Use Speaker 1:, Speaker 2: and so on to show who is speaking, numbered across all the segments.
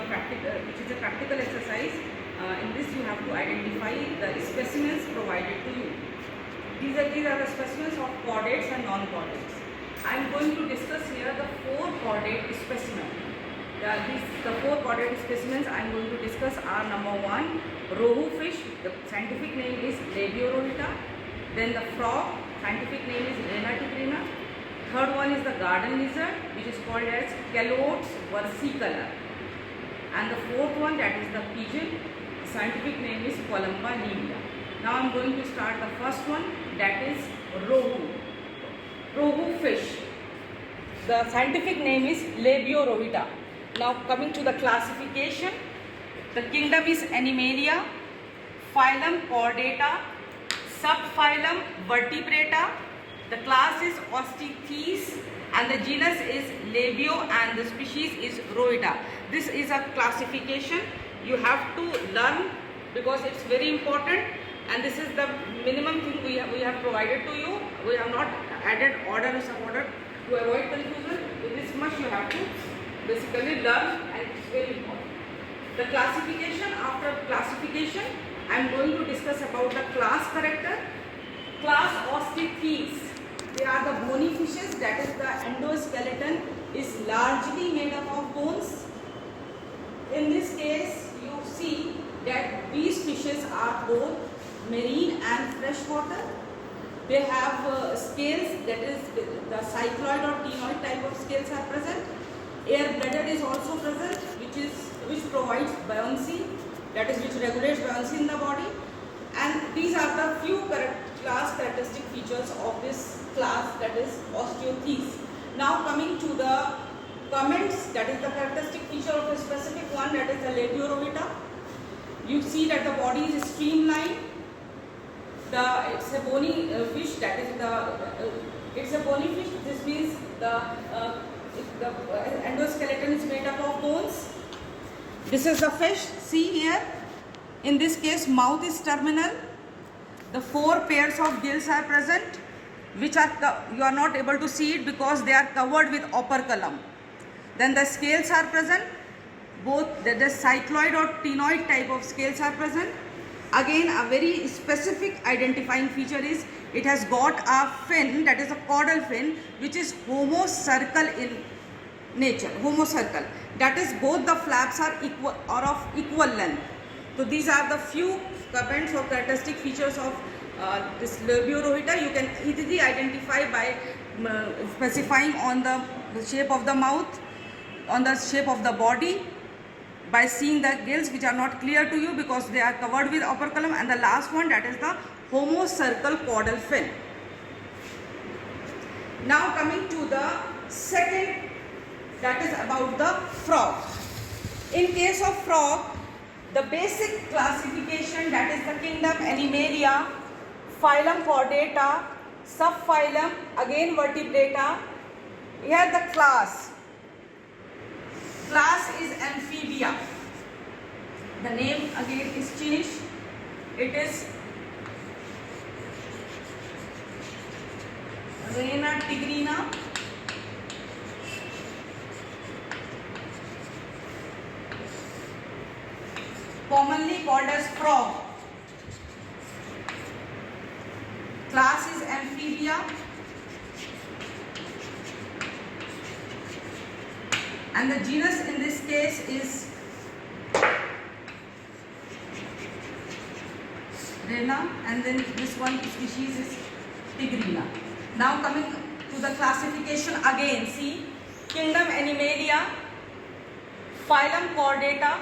Speaker 1: practical exercise. In this you have to identify the specimens provided to you. These are the specimens of chordates and non-chordates. I am going to discuss here the 4 chordate specimens. The 4 chordate specimens I am going to discuss are: number 1, rohu fish. The scientific name is Labiorota. Then the frog, scientific name is Rena tigrina. Third one is the garden lizard, which is called as Calotes versicolor. And the fourth one, that is the pigeon, scientific name is Columba livia. Now I am going to start the first one, that is rohu. Rohu fish. The scientific name is Labiorota. Now coming to the classification, the kingdom is Animalia, phylum Chordata, subphylum Vertebrata, the class is Osteichthyes, and the genus is Labio, and the species is Rota. This is a classification you have to learn because it's very important, and this is the minimum thing we have provided to you. We have not added order or suborder to avoid confusion. This much you have to basically learn, and it's very important. The classification, after classification, I am going to discuss about the class character. Class Osteichthyes. They are the bony fishes, that is the endoskeleton is largely made up of bones. In this case, you see that these fishes are both marine and freshwater. They have scales, that is the cycloid or ctenoid type of scales are present. Air bladder is also present, which provides buoyancy, that is which regulates buoyancy in the body. And these are the few class characteristic features of this class, that is Osteichthyes. Now coming to the comments, that is the characteristic feature of a specific one, that is the Labiorota. You see that the body is streamlined. It's a bony fish, that is it's a bony fish. This means the endoskeleton is made up of bones. This is the fish. See here. In this case, mouth is terminal. The 4 pairs of gills are present, which are you are not able to see it because they are covered with operculum. Then the scales are present. Both the cycloid or ctenoid type of scales are present. Again, a very specific identifying feature is it has got a fin, that is a caudal fin, which is homocercal in nature. Homocercal. That is, both the flaps are equal or of equal length. So these are the few comments or characteristic features of this Labiorota. You can easily identify by specifying on the shape of the mouth, on the shape of the body, by seeing the gills which are not clear to you because they are covered with operculum, and the last one, that is the homocercal caudal fin. Now coming to the second, that is about the frog. In case of frog, the basic classification, that is the kingdom Animalia, phylum Chordata, subphylum again Vertebrata. Here the class is Amphibia. The name again is changed. It is Rena tigrina. Commonly called as frog. Class is Amphibia. And the genus in this case is Rena, and then this one species is Tigrina. Now coming to the classification again, see, kingdom Animalia, phylum Chordata,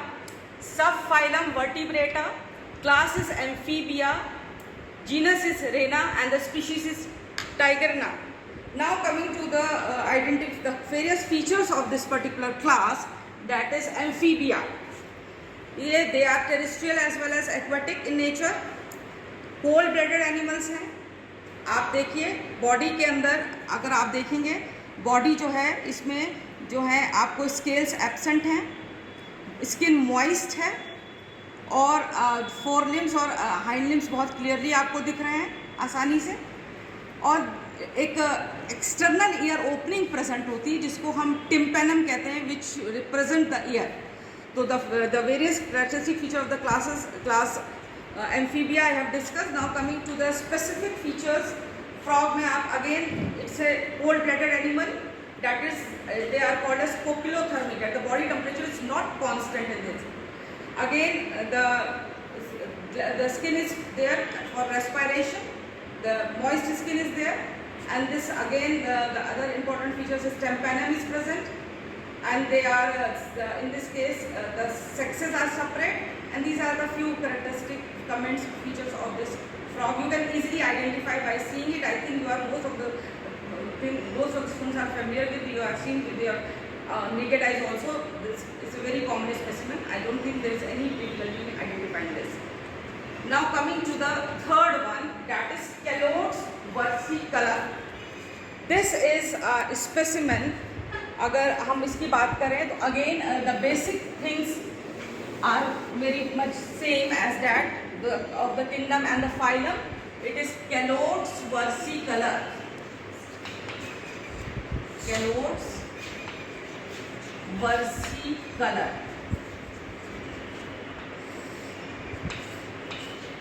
Speaker 1: subphylum Vertebrata, class is Amphibia, genus is Rena, and the species is Tigrina. Now coming to the various features of this particular class, that is Amphibia. They are terrestrial as well as aquatic in nature. Cold blooded animals हैं. आप देखिए body के अंदर अगर आप देखेंगे body जो है इसमें जो है आपको स्केल्स एब्सेंट हैं, स्किन मॉइस्ट है और फोर लिम्स और हाइंड लिम्स बहुत क्लियरली आपको दिख रहे हैं आसानी से, और एक एक्सटर्नल ईयर ओपनिंग प्रेजेंट होती है जिसको हम टिम्पेनम कहते हैं, which represent the year. So the various characteristic feature of the class amphibia I have discussed. Now coming to the specific features. Frog में आप again it's a cold-blooded animal, that is they are called as poikilothermic. The body temperature is not constant in this. Again the skin is there for respiration, the moist skin is there, and this again the other important features is tympanum is present, and they are in this case the sexes are separate, and these are the few characteristic comments features of this frog. You can easily identify by seeing it. I think you are most of the students are familiar with. You have seen with your naked eyes also. This is a very common specimen. I don't think there is any difficulty in identifying this. Now coming to the third one, that is Calotes versicolor. This is a specimen. अगर हम इसकी बात करें तो again the basic things are very much same as that of the kingdom and the phylum. It is Calotes versicolor. Calotes versicolor.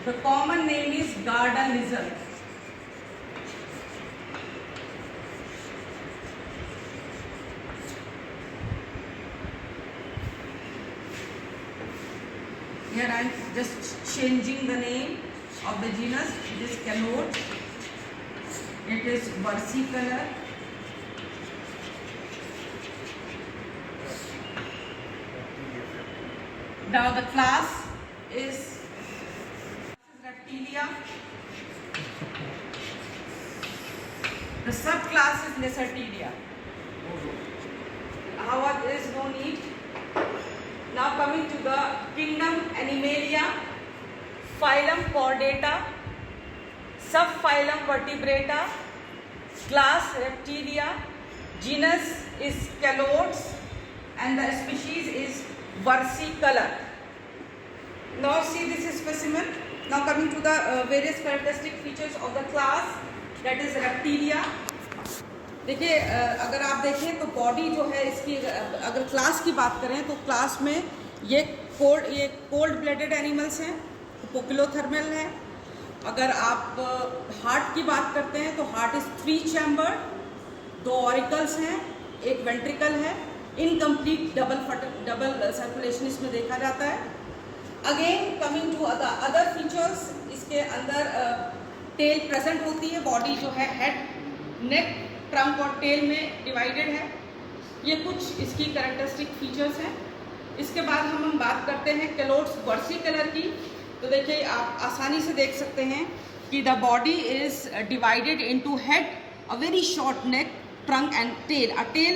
Speaker 1: The common name is garden lizard. Here I am just changing the name of the genus. It is Calote. It is versicolor. Now the class is Reptilia. The subclass is Lacertilia. However, there is no need. Now coming to the kingdom Animalia, phylum Chordata, subphylum Vertebrata, class Reptilia, genus is Calotes, and the species is versicolor. Now see this specimen. Now coming to the various characteristic features of the class, that is Reptilia. देखिए अगर आप देखें तो body जो है इसकी, अगर class की बात करें तो क्लास में ये कोल्ड ब्लडेड एनिमल्स हैं, पोकिलोथर्मल है. अगर आप हार्ट की बात करते हैं तो हार्ट इज 3 चैम्बर, 2 ऑरिकल्स हैं, 1 वेंट्रिकल है, इनकम्प्लीट डबल सर्कुलेशन इसमें देखा जाता है. Again coming to other features, इसके अंदर टेल प्रेजेंट होती है. बॉडी जो है हेड, नेक, ट्रंक और टेल में डिवाइडेड है. ये कुछ इसकी कैरेक्टरिस्टिक फीचर्स हैं. इसके बाद हम बात करते हैं कैलोट्स वर्सिकलर की. तो देखिए आप आसानी से देख सकते हैं कि the body is divided into head, a very short neck, trunk and tail. A tail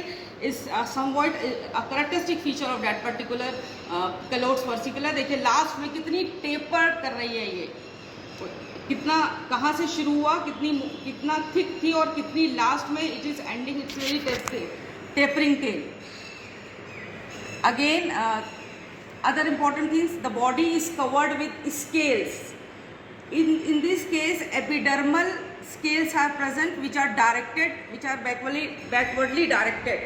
Speaker 1: is somewhat a characteristic feature of that particular Calotes versicolor. देखिए लास्ट में कितनी टेपर कर रही है, ये कितना कहाँ से शुरू हुआ, कितना थिक थी और कितनी लास्ट में it is ending. It's very tapering tail. Again other important things, the body is covered with scales. In this case epidermal scales are present which are backwardly directed.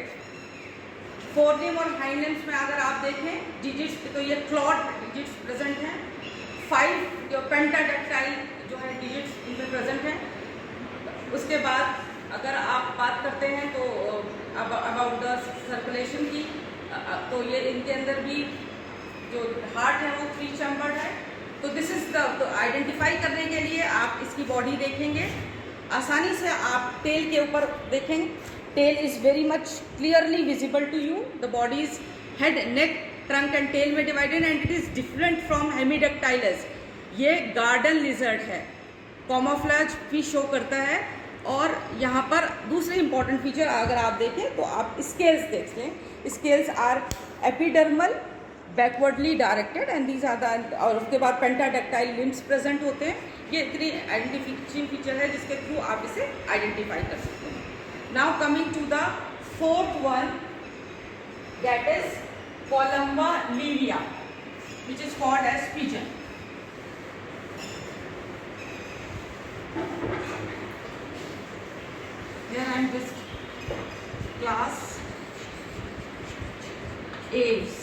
Speaker 1: फोरलिम्ब और हाइंड लिम्स में अगर आप देखें digits तो ये Claude digits present हैं. 5 जो pentadactyl जो है डिजिट्स इनमें प्रेजेंट हैं. उसके बाद अगर आप बात करते हैं तो अबाउट द सर्कुलेशन की, तो ये इनके अंदर भी जो हार्ट है वो 3 चैम्बर्ड है. तो दिस इज द आइडेंटिफाई करने के लिए आप इसकी बॉडी देखेंगे. आसानी से आप टेल के ऊपर देखें. Tail is very much clearly visible to you. The body is head, neck, trunk and tail में divided and it is different from hemidactylus. ये गार्डन लिजर्ड है. कॉमोफ्लेज भी शो करता है. और यहाँ पर दूसरे इंपॉर्टेंट फीचर अगर आप देखें तो आप स्केल्स देख लें. Scales are epidermal, backwardly directed and these are the, और उसके बाद पेंटाडेक्टाइल लिम्स प्रेजेंट होते हैं. ये इतनी आइडेंटिफिकेशन फीचर है जिसके थ्रू आप इसे आइडेंटिफाई कर सकते हैं. Now coming to the fourth one, that is Columba livia which is called as pigeon. Here I am this class Aves.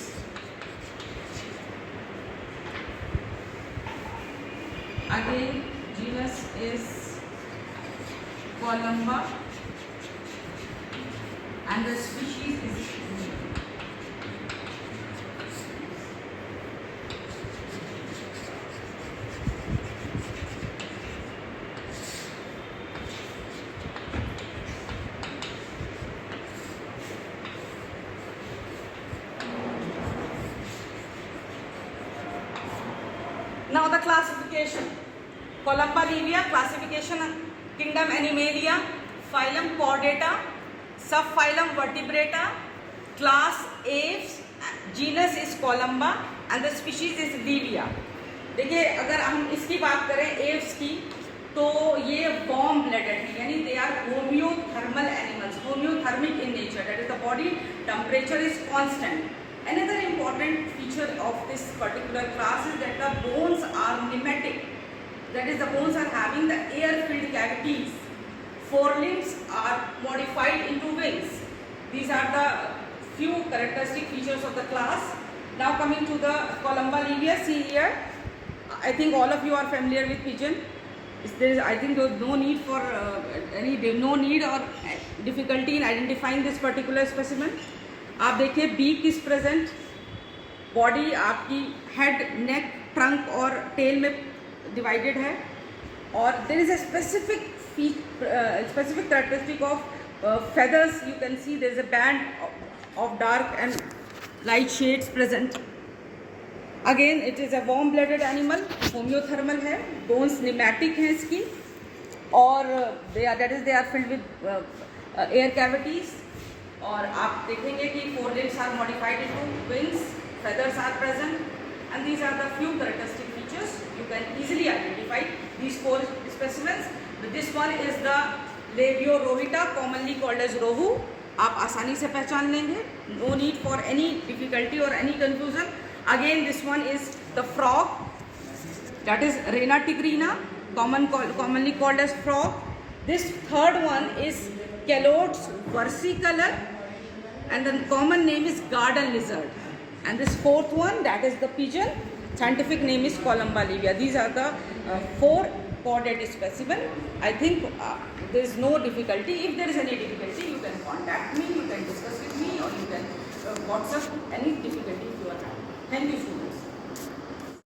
Speaker 1: columba, and the species is now the classification. Columba livia, classification, kingdom Animalia, phylum Chordata, subphylum Vertebrata, class Aves, genus is Columba and the species is Livia. देखिए अगर हम इसकी बात करें Aves की तो ये warm blooded है, यानी they are homeothermal animals, homeothermic in nature, that is the body temperature is constant. Another important feature of this particular class is that the bones are pneumatic. That is, the bones are having the air-filled cavities. Forelimbs are modified into wings. These are the few characteristic features of the class. Now coming to the Columba livia, see here. I think all of you are familiar with pigeon. There is, I think, no need for no need or difficulty in identifying this particular specimen. आप देखिए beak is present, body आपकी head, neck, trunk और tail में divided है, और there is a specific characteristic of feathers. You can see there is a band of dark and light shades present. Again it is a warm blooded animal, homeothermal है, bones pneumatic हैं इसकी, और they are filled with air cavities. और आप देखेंगे कि forelimbs are modified into wings, feathers are present, and these are the few characteristic features. You can easily identify these 4 specimens. This one is the Labio rohita, commonly called as rohu. आप आसानी से पहचान लेंगे, no need for any difficulty or any confusion. Again this one is the frog, that is Rena tigrina, commonly called as frog. This third one is Calotes versicolor, and the common name is garden lizard. And this fourth one, that is the pigeon, scientific name is Columba livia. These are the 4 chordate specimen. I think there is no difficulty. If there is any difficulty, you can contact me, you can discuss with me, or you can WhatsApp any difficulty you are having. Thank you so much.